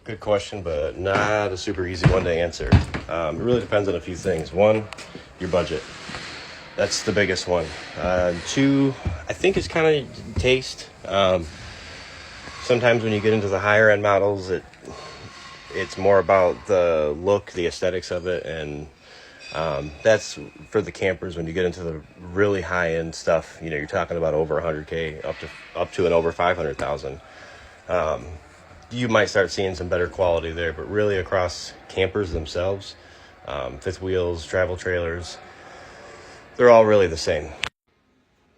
Good question, but not a super easy one to answer. It really depends on a few things. One, your budget. That's the biggest one. Two, I think it's kind of taste. Sometimes when you get into the higher end models, it's more about the look, the aesthetics of it, and that's for the campers. When you get into the really high end stuff, you're talking about over 100K up to and over 500,000. You might start seeing some better quality there, but really across campers themselves, fifth wheels, travel trailers, they're all really the same.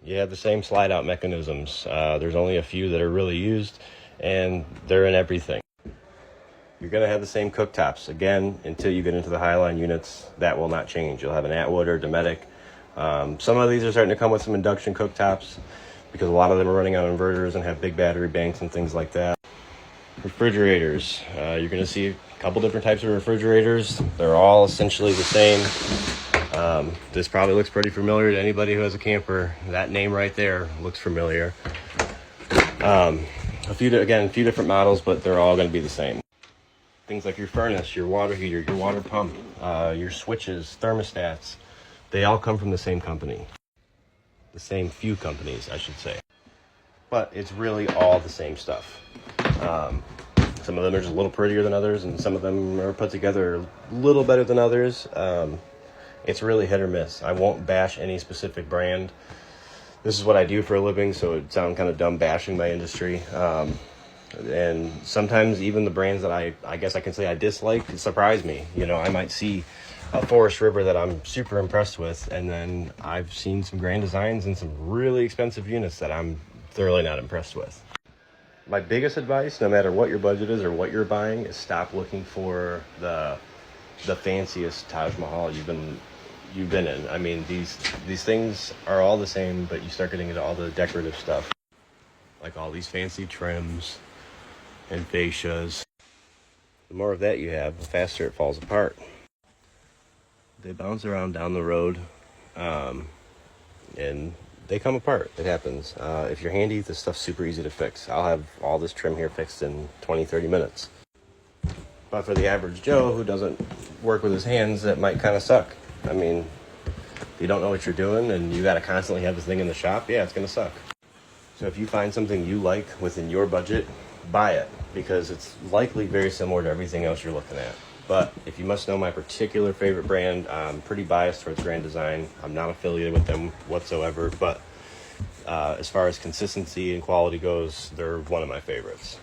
You have the same slide out mechanisms. There's only a few that are really used, and they're in everything. You're going to have the same cooktops. Again, until you get into the Highline units, that will not change. You'll have an Atwood or Dometic. Some of these are starting to come with some induction cooktops because a lot of them are running on inverters and have big battery banks and things like that. Refrigerators. You're going to see a couple different types of refrigerators. They're all essentially the same. This probably looks pretty familiar to anybody who has a camper. That name right there looks familiar. A few different models, but they're all going to be the same. Things like your furnace, your water heater, your water pump, your switches, thermostats, they all come from the same company. The same few companies, I should say. But it's really all the same stuff. Some of them are just a little prettier than others, and some of them are put together a little better than others. It's really hit or miss. I won't bash any specific brand. This is what I do for a living, so it sounds kind of dumb bashing my industry. And sometimes even the brands that I guess I can say I dislike surprise me. I might see a Forest River that I'm super impressed with, and then I've seen some Grand Designs and some really expensive units that I'm thoroughly not impressed with. My biggest advice, no matter what your budget is or what you're buying, is stop looking for the fanciest Taj Mahal you've been in. I mean, these things are all the same, but you start getting into all the decorative stuff, like all these fancy trims and fascias. The more of that you have, the faster it falls apart. They bounce around down the road, and they come apart. It happens. If you're handy, this stuff's super easy to fix. I'll have all this trim here fixed in 20-30 minutes. But for the average Joe who doesn't work with his hands, that might kind of suck. I mean, if you don't know what you're doing and you got to constantly have this thing in the shop, yeah, it's going to suck. So if you find something you like within your budget, buy it, because it's likely very similar to everything else you're looking at. But if you must know my particular favorite brand, I'm pretty biased towards Grand Design. I'm not affiliated with them whatsoever, but as far as consistency and quality goes, they're one of my favorites.